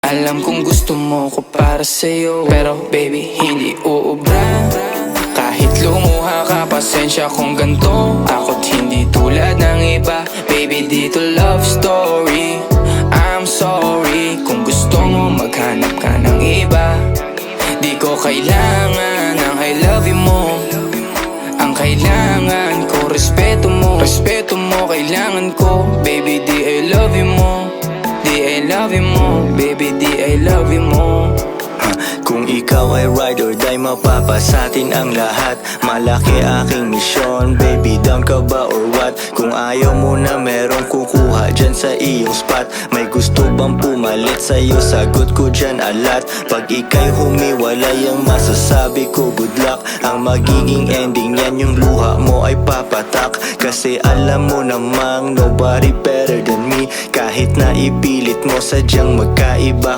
Alam kong gusto mo ko para sa'yo, pero baby hindi uubra. Kahit lumuha ka, pasensya kung ganto. Ako't hindi tulad ng iba. Baby, dito love story. I'm sorry kung gusto mo maghanap ka ng iba. Di ko kailangan ng I love you mo. Ang kailangan ko, respeto mo. Respeto mo, kailangan ko. Baby, di I love you mo. Di I love you mo. Baby, di I love you mo. Kung ikaw ay ride or die, mapapasatin ang lahat. Malaki aking misyon, baby, down ka ba or what? Kung ayaw mo na merong kukuha dyan sa iyong spot. May gusto bang pumalit sa'yo? Sagot ko dyan alat. Pag ika'y humiwalay, ang masasabi ko good luck. Ang magiging ending yan, yung luha mo ay papatak. Kasi alam mo namang nobody better than me. Kahit na ipilit mo, sadyang magkaiba